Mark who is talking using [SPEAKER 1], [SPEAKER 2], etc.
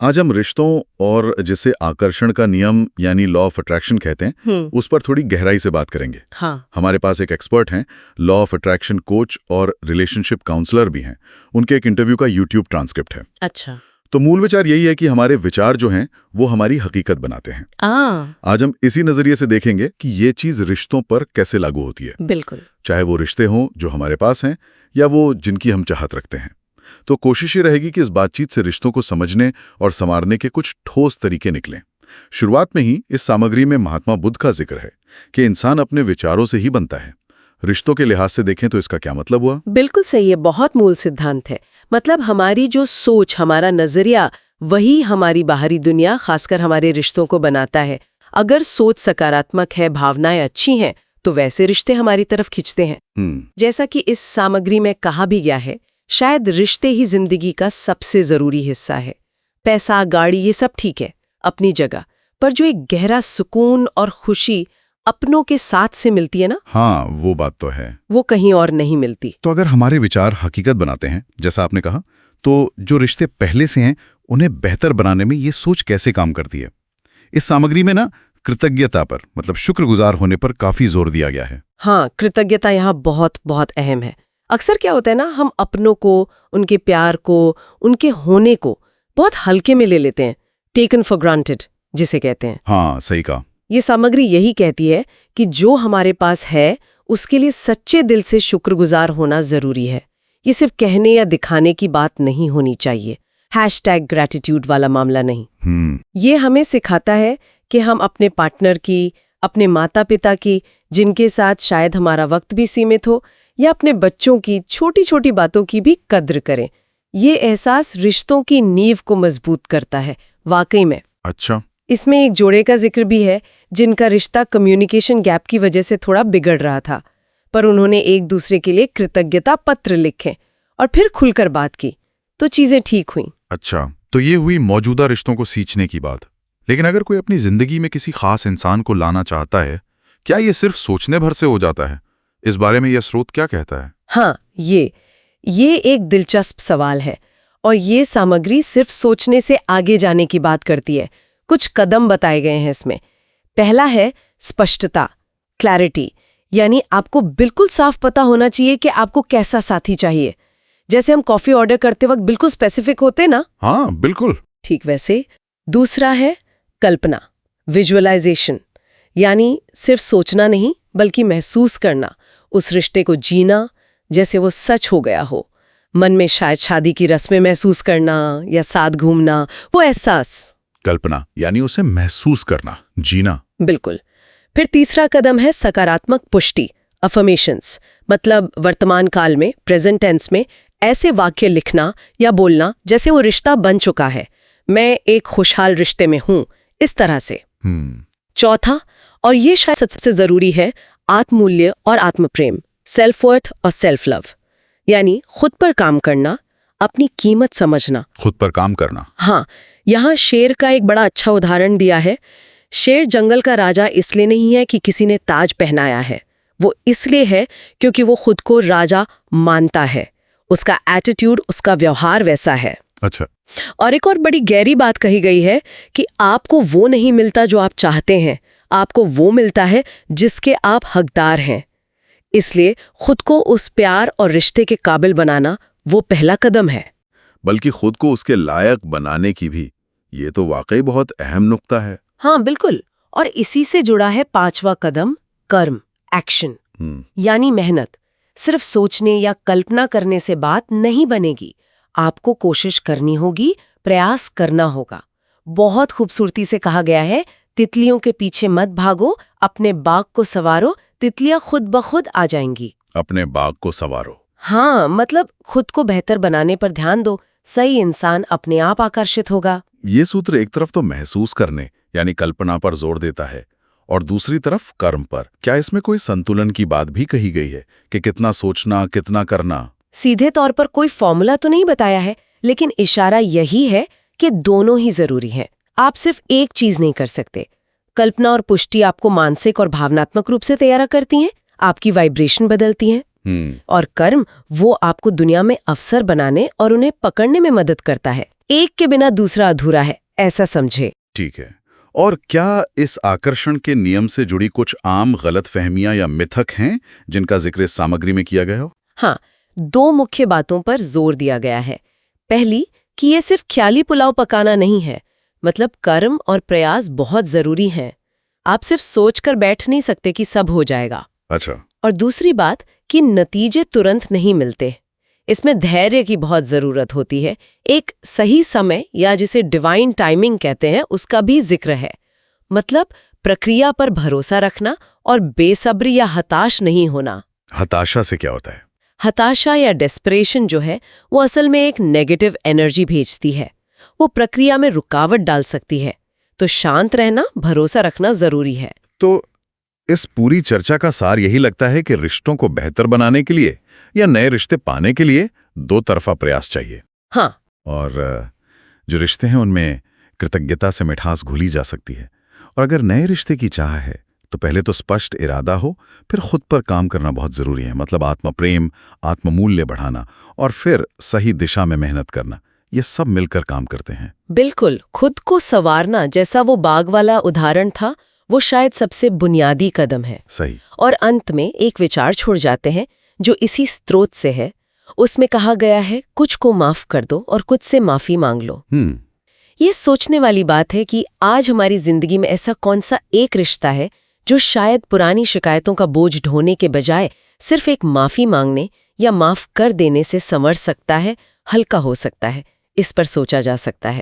[SPEAKER 1] आज हम रिश्तों और जिसे आकर्षण का नियम यानी लॉ ऑफ अट्रैक्शन कहते हैं उस पर थोड़ी गहराई से बात करेंगे।
[SPEAKER 2] हाँ।
[SPEAKER 1] हमारे पास एक एक्सपर्ट हैं, लॉ ऑफ अट्रैक्शन कोच और रिलेशनशिप काउंसलर भी हैं। उनके एक इंटरव्यू का यूट्यूब ट्रांसक्रिप्ट है।
[SPEAKER 2] अच्छा।
[SPEAKER 1] तो मूल विचार यही है कि हमारे विचार जो हैं वो हमारी हकीकत बनाते हैं। आज हम इसी नजरिए से देखेंगे कि ये चीज रिश्तों पर कैसे लागू होती है।
[SPEAKER 2] बिल्कुल।
[SPEAKER 1] चाहे वो रिश्ते हों जो हमारे पास हैं या वो जिनकी हम चाहत रखते हैं। तो कोशिश ये रहेगी कि इस बातचीत से रिश्तों को समझने और संवारने के कुछ ठोस तरीके निकलें। शुरुआत में ही इस सामग्री में महात्मा बुद्ध का जिक्र है कि इंसान अपने विचारों से ही बनता है। रिश्तों के लिहाज से देखें तो इसका क्या मतलब हुआ?
[SPEAKER 2] बिल्कुल सही है, बहुत मूल सिद्धांत है। मतलब हमारी जो सोच, हमारा नजरिया, वही हमारी बाहरी दुनिया, खासकर हमारे रिश्तों को बनाता है। अगर सोच सकारात्मक है, भावनाएं अच्छी हैं, तो वैसे रिश्ते हमारी तरफ खींचते हैं। जैसा कि इस सामग्री में कहा भी गया है, शायद रिश्ते ही जिंदगी का सबसे जरूरी हिस्सा है। पैसा, गाड़ी, ये सब ठीक है अपनी जगह, पर जो एक गहरा सुकून और खुशी अपनों के साथ से मिलती है ना,
[SPEAKER 1] हाँ, वो बात तो है,
[SPEAKER 2] वो कहीं और नहीं मिलती।
[SPEAKER 1] तो अगर हमारे विचार हकीकत बनाते हैं, जैसा आपने कहा, तो जो रिश्ते पहले से हैं उन्हें बेहतर बनाने में ये सोच कैसे काम करती है? इस सामग्री में ना कृतज्ञता पर, मतलब शुक्रगुजार होने पर काफी जोर दिया गया है।
[SPEAKER 2] हाँ, कृतज्ञता यहाँ बहुत बहुत अहम है। अक्सर क्या होता है ना, हम अपनों को, उनके प्यार को, उनके होने को बहुत हल्के में ले लेते हैं। टेकन फॉर ग्रांटेड जिसे कहते हैं।
[SPEAKER 1] हाँ, सही कहा।
[SPEAKER 2] ये सामग्री यही कहती है कि जो हमारे पास है उसके लिए सच्चे दिल से शुक्रगुजार होना जरूरी है। ये सिर्फ कहने या दिखाने की बात नहीं होनी चाहिए। #ग्रैटिट्यूड वाला मामला नहीं। ये हमें सिखाता है कि हम अपने पार्टनर की, अपने माता पिता की, जिनके साथ शायद हमारा वक्त भी सीमित हो, या अपने बच्चों की छोटी छोटी बातों की भी कद्र करें। ये एहसास रिश्तों की नींव को मजबूत करता है, वाकई में।
[SPEAKER 1] अच्छा।
[SPEAKER 2] इसमें एक जोड़े का जिक्र भी है जिनका रिश्ता कम्युनिकेशन गैप की वजह से थोड़ा बिगड़ रहा था, पर उन्होंने एक दूसरे के लिए कृतज्ञता पत्र लिखे और फिर खुलकर बात की, तो चीजें ठीक हुई।
[SPEAKER 1] अच्छा, तो ये हुई मौजूदा रिश्तों को सींचने की बात। लेकिन अगर कोई अपनी जिंदगी में किसी खास इंसान को लाना चाहता है, क्या ये सिर्फ सोचने भर से हो जाता है? इस बारे में यह स्रोत क्या कहता है?
[SPEAKER 2] हाँ, ये एक दिलचस्प सवाल है, और ये सामग्री सिर्फ सोचने से आगे जाने की बात करती है। कुछ कदम बताए गए हैं इसमें। पहला है स्पष्टता, क्लैरिटी, यानी आपको बिल्कुल साफ पता होना चाहिए कि आपको कैसा साथी चाहिए। जैसे हम कॉफी ऑर्डर करते वक्त बिल्कुल स्पेसिफिक होते ना।
[SPEAKER 1] हाँ, बिल्कुल
[SPEAKER 2] ठीक वैसे। दूसरा है कल्पना, विजुअलाइजेशन, यानी सिर्फ सोचना नहीं बल्कि महसूस करना, उस रिश्ते को जीना जैसे वो सच हो गया हो। मन में शायद शादी की रस्में महसूस करना या साथ घूमना, वो एहसास।
[SPEAKER 1] कल्पना यानी उसे महसूस करना, जीना।
[SPEAKER 2] बिल्कुल। फिर तीसरा कदम है सकारात्मक पुष्टि, अफर्मेशंस, मतलब वर्तमान काल में, प्रेजेंट टेंस में ऐसे वाक्य लिखना या बोलना जैसे वो रिश्ता बन चुका है। मैं एक खुशहाल रिश्ते में हूं, इस तरह से। चौथा, और ये शायद सबसे जरूरी है, आत्ममूल्य और आत्मप्रेम, सेल्फ वर्थ और सेल्फ लव, यानी खुद पर काम करना, अपनी कीमत समझना।
[SPEAKER 1] खुद पर काम करना।
[SPEAKER 2] हाँ, यहाँ शेर का एक बड़ा अच्छा उदाहरण दिया है। शेर जंगल का राजा इसलिए नहीं है कि किसी ने ताज पहनाया है, वो इसलिए है क्योंकि वो खुद को राजा मानता है। उसका एटीट्यूड, उसका व्यवहार वैसा है।
[SPEAKER 1] अच्छा।
[SPEAKER 2] और एक और बड़ी गहरी बात कही गई है कि आपको वो नहीं मिलता जो आप चाहते हैं, आपको वो मिलता है जिसके आप हकदार हैं। इसलिए खुद को उस प्यार और रिश्ते के काबिल बनाना वो पहला कदम है।
[SPEAKER 1] बल्कि खुद को उसके लायक बनाने की भी, ये तो वाकई बहुत अहम नुक्ता है।
[SPEAKER 2] हाँ, बिल्कुल। और इसी से जुड़ा है पांचवा कदम, कर्म, एक्शन, यानी मेहनत। सिर्फ सोचने या कल्पना करने से बात नहीं बनेगी, आपको कोशिश करनी होगी, प्रयास करना होगा। बहुत खूबसूरती से कहा गया है, तितलियों के पीछे मत भागो, अपने बाग को संवारो, तितलियां खुद ब खुद आ जाएंगी।
[SPEAKER 1] अपने बाग को संवारो।
[SPEAKER 2] हाँ, मतलब खुद को बेहतर बनाने पर ध्यान दो, सही इंसान अपने आप आकर्षित होगा।
[SPEAKER 1] ये सूत्र एक तरफ तो महसूस करने यानी कल्पना पर जोर देता है, और दूसरी तरफ कर्म पर। क्या इसमें कोई संतुलन की बात भी कही गई है कि कितना सोचना, कितना करना?
[SPEAKER 2] सीधे तौर पर कोई फॉर्मूला तो नहीं बताया है, लेकिन इशारा यही है कि दोनों ही जरूरी हैं। आप सिर्फ एक चीज नहीं कर सकते। कल्पना और पुष्टि आपको मानसिक और भावनात्मक रूप से तैयार करती हैं, आपकी वाइब्रेशन बदलती हैं। और कर्म, वो आपको दुनिया में अवसर बनाने और उन्हें पकड़ने में मदद करता है। एक के बिना दूसरा अधूरा है, ऐसा समझे।
[SPEAKER 1] ठीक है। और क्या इस आकर्षण के नियम से जुड़ी कुछ आम गलतफहमियां या मिथक हैं जिनका जिक्र इस सामग्री में किया गया हो?
[SPEAKER 2] हाँ, 2 मुख्य बातों पर जोर दिया गया है। पहली कि ये सिर्फ ख्याली पुलाव पकाना नहीं है, मतलब कर्म और प्रयास बहुत जरूरी हैं। आप सिर्फ सोचकर बैठ नहीं सकते कि सब हो जाएगा।
[SPEAKER 1] अच्छा।
[SPEAKER 2] और दूसरी बात कि नतीजे तुरंत नहीं मिलते, इसमें धैर्य की बहुत जरूरत होती है। एक सही समय या जिसे डिवाइन टाइमिंग कहते हैं उसका भी जिक्र है। मतलब प्रक्रिया पर भरोसा रखना और बेसब्री या हताश नहीं होना।
[SPEAKER 1] हताशा से क्या होता है?
[SPEAKER 2] हताशा या डेस्परेशन जो है वो असल में एक नेगेटिव एनर्जी भेजती है, वो प्रक्रिया में रुकावट डाल सकती है। तो शांत रहना, भरोसा रखना जरूरी है।
[SPEAKER 1] तो इस पूरी चर्चा का सार यही लगता है कि रिश्तों को बेहतर बनाने के लिए या नए रिश्ते पाने के लिए 2 तरफा प्रयास चाहिए।
[SPEAKER 2] हाँ।
[SPEAKER 1] और जो रिश्ते हैं उनमें कृतज्ञता से मिठास घुली जा सकती है। और अगर नए रिश्ते की चाह है तो पहले तो स्पष्ट इरादा हो, फिर खुद पर काम करना बहुत जरूरी है। मतलब आत्म प्रेम, आत्ममूल्य बढ़ाना और फिर सही दिशा में मेहनत करना, ये सब मिलकर काम करते हैं।
[SPEAKER 2] बिल्कुल, खुद को संवारना जैसा वो बाग वाला उदाहरण था, वो शायद सबसे बुनियादी कदम है।
[SPEAKER 1] सही।
[SPEAKER 2] और अंत में एक विचार छोड़ जाते हैं जो इसी स्रोत से है। उसमें कहा गया है, कुछ को माफ कर दो और कुछ से माफी मांग लो। ये सोचने वाली बात है कि आज हमारी जिंदगी में ऐसा कौन सा एक रिश्ता है जो शायद पुरानी शिकायतों का बोझ ढोने के बजाय सिर्फ एक माफी मांगने या माफ कर देने से संवर सकता है, हल्का हो सकता है। इस पर सोचा जा सकता है।